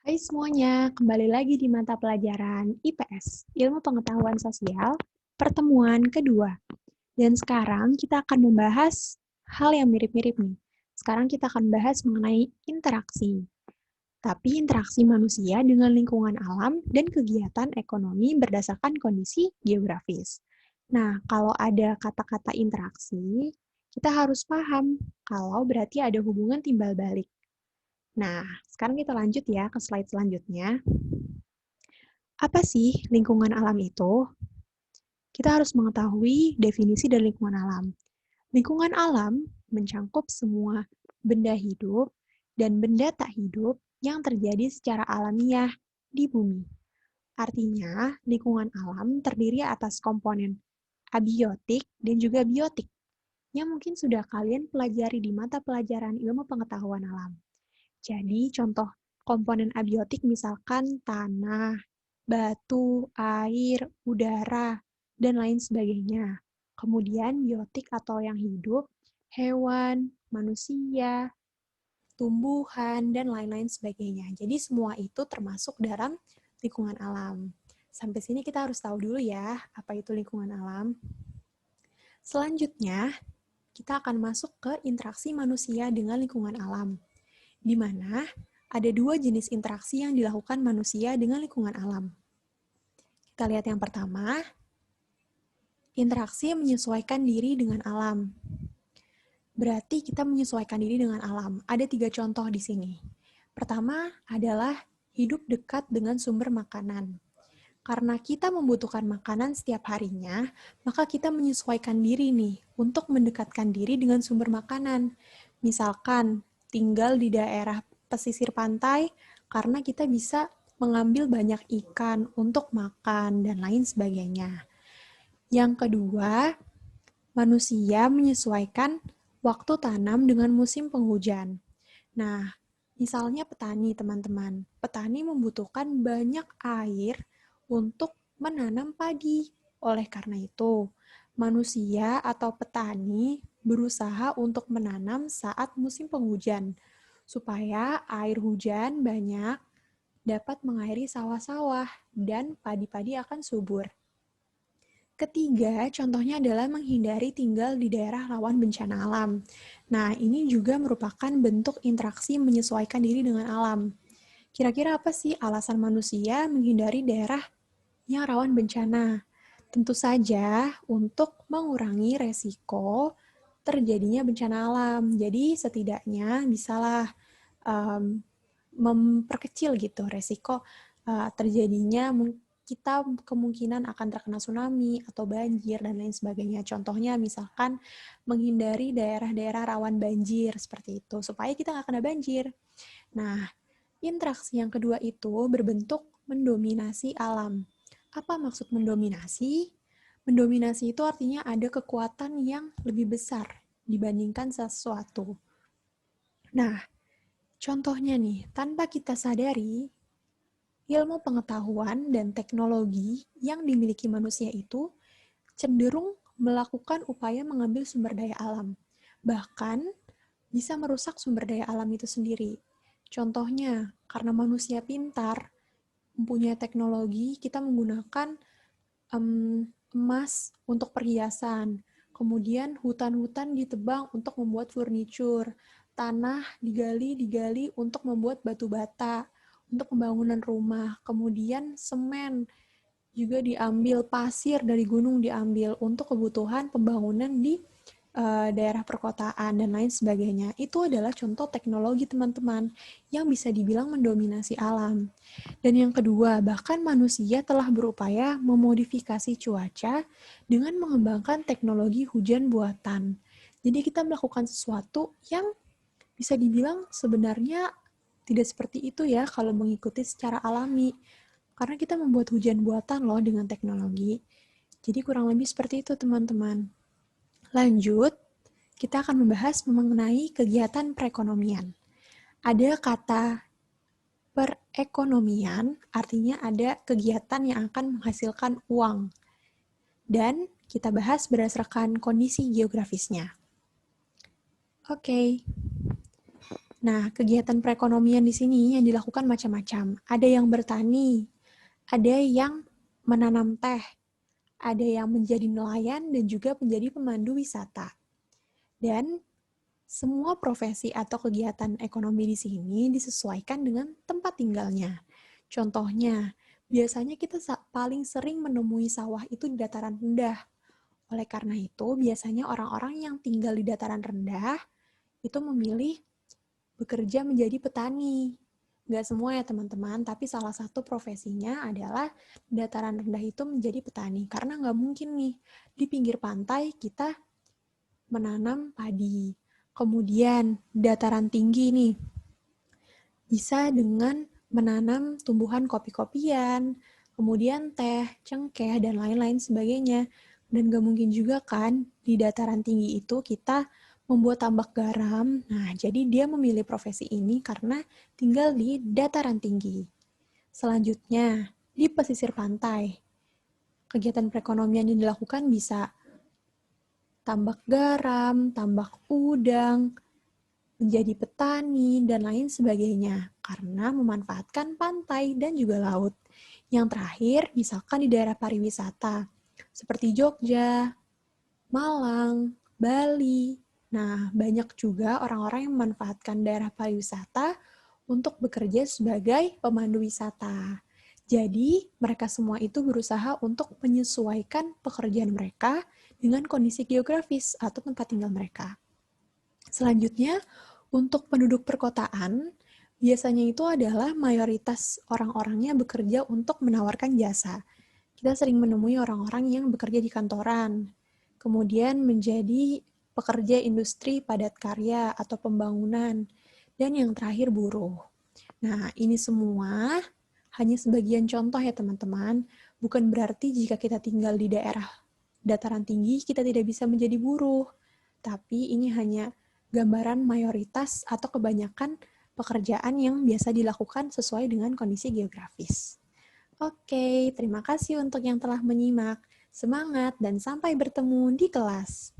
Hai semuanya, kembali lagi di mata pelajaran IPS, Ilmu Pengetahuan Sosial, pertemuan kedua. Dan sekarang kita akan membahas hal yang mirip-mirip nih. Sekarang kita akan bahas mengenai interaksi. Tapi interaksi manusia dengan lingkungan alam dan kegiatan ekonomi berdasarkan kondisi geografis. Nah, kalau ada kata-kata interaksi, kita harus paham kalau berarti ada hubungan timbal balik. Nah, sekarang kita lanjut ya ke slide selanjutnya. Apa sih lingkungan alam itu? Kita harus mengetahui definisi dari lingkungan alam. Lingkungan alam mencangkup semua benda hidup dan benda tak hidup yang terjadi secara alamiah di bumi. Artinya, lingkungan alam terdiri atas komponen abiotik dan juga biotik yang mungkin sudah kalian pelajari di mata pelajaran ilmu pengetahuan alam. Jadi, contoh komponen abiotik misalkan tanah, batu, air, udara, dan lain sebagainya. Kemudian biotik atau yang hidup, hewan, manusia, tumbuhan, dan lain-lain sebagainya. Jadi semua itu termasuk dalam lingkungan alam. Sampai sini kita harus tahu dulu ya, apa itu lingkungan alam. Selanjutnya, kita akan masuk ke interaksi manusia dengan lingkungan alam, di mana ada dua jenis interaksi yang dilakukan manusia dengan lingkungan alam. Kita lihat yang pertama, interaksi menyesuaikan diri dengan alam. Berarti kita menyesuaikan diri dengan alam. Ada 3 contoh di sini. Pertama adalah hidup dekat dengan sumber makanan. Karena kita membutuhkan makanan setiap harinya, maka kita menyesuaikan diri nih untuk mendekatkan diri dengan sumber makanan. Misalkan tinggal di daerah pesisir pantai karena kita bisa mengambil banyak ikan untuk makan dan lain sebagainya. Yang kedua, manusia menyesuaikan waktu tanam dengan musim penghujan. Nah, misalnya petani, teman-teman. Petani membutuhkan banyak air untuk menanam padi. Oleh karena itu, manusia atau petani berusaha untuk menanam saat musim penghujan, supaya air hujan banyak dapat mengairi sawah-sawah dan padi-padi akan subur. Ketiga, contohnya adalah menghindari tinggal di daerah rawan bencana alam. Nah, ini juga merupakan bentuk interaksi menyesuaikan diri dengan alam. Kira-kira apa sih alasan manusia menghindari daerah yang rawan bencana? Tentu saja untuk mengurangi resiko terjadinya bencana alam. Jadi setidaknya bisalah um, memperkecil gitu resiko terjadinya kita kemungkinan akan terkena tsunami atau banjir dan lain sebagainya. Contohnya misalkan menghindari daerah-daerah rawan banjir seperti itu, supaya kita nggak kena banjir. Nah, interaksi yang kedua itu berbentuk mendominasi alam. Apa maksud mendominasi? Mendominasi itu artinya ada kekuatan yang lebih besar dibandingkan sesuatu. Nah, contohnya nih, tanpa kita sadari, ilmu pengetahuan dan teknologi yang dimiliki manusia itu cenderung melakukan upaya mengambil sumber daya alam. Bahkan bisa merusak sumber daya alam itu sendiri. Contohnya, karena manusia pintar, mempunyai teknologi, kita menggunakan emas untuk perhiasan. Kemudian hutan-hutan ditebang untuk membuat furniture. Tanah digali untuk membuat batu bata, untuk pembangunan rumah. Kemudian semen juga diambil, pasir dari gunung diambil untuk kebutuhan pembangunan di daerah perkotaan dan lain sebagainya. Itu adalah contoh teknologi teman-teman yang bisa dibilang mendominasi alam. Dan yang kedua, bahkan manusia telah berupaya memodifikasi cuaca dengan mengembangkan teknologi hujan buatan. Jadi kita melakukan sesuatu yang bisa dibilang sebenarnya tidak seperti itu ya kalau mengikuti secara alami. Karena kita membuat hujan buatan loh dengan teknologi. Jadi kurang lebih seperti itu teman-teman. Lanjut, kita akan membahas mengenai kegiatan perekonomian. Ada kata perekonomian, artinya ada kegiatan yang akan menghasilkan uang. Dan kita bahas berdasarkan kondisi geografisnya. Oke. Nah, kegiatan perekonomian di sini yang dilakukan macam-macam. Ada yang bertani, ada yang menanam teh, ada yang menjadi nelayan, dan juga menjadi pemandu wisata. Dan semua profesi atau kegiatan ekonomi di sini disesuaikan dengan tempat tinggalnya. Contohnya, biasanya kita paling sering menemui sawah itu di dataran rendah. Oleh karena itu, biasanya orang-orang yang tinggal di dataran rendah itu memilih bekerja menjadi petani. Nggak semua ya teman-teman, tapi salah satu profesinya adalah dataran rendah itu menjadi petani. Karena nggak mungkin nih, di pinggir pantai kita menanam padi. Kemudian dataran tinggi nih, bisa dengan menanam tumbuhan kopi-kopian, kemudian teh, cengkeh, dan lain-lain sebagainya. Dan gak mungkin juga kan di dataran tinggi itu kita membuat tambak garam. Nah, jadi dia memilih profesi ini karena tinggal di dataran tinggi. Selanjutnya, di pesisir pantai. Kegiatan perekonomian yang dilakukan bisa tambak garam, tambak udang, menjadi petani, dan lain sebagainya, karena memanfaatkan pantai dan juga laut. Yang terakhir, misalkan di daerah pariwisata, seperti Jogja, Malang, Bali. Nah, banyak juga orang-orang yang memanfaatkan daerah pariwisata untuk bekerja sebagai pemandu wisata. Jadi, mereka semua itu berusaha untuk menyesuaikan pekerjaan mereka dengan kondisi geografis atau tempat tinggal mereka. Selanjutnya, untuk penduduk perkotaan, biasanya itu adalah mayoritas orang-orangnya bekerja untuk menawarkan jasa. Kita sering menemui orang-orang yang bekerja di kantoran, kemudian menjadi pekerja industri padat karya atau pembangunan, dan yang terakhir buruh. Nah, ini semua hanya sebagian contoh ya teman-teman, bukan berarti jika kita tinggal di daerah dataran tinggi kita tidak bisa menjadi buruh, tapi ini hanya gambaran mayoritas atau kebanyakan pekerjaan yang biasa dilakukan sesuai dengan kondisi geografis. Oke, terima kasih untuk yang telah menyimak. Semangat dan sampai bertemu di kelas.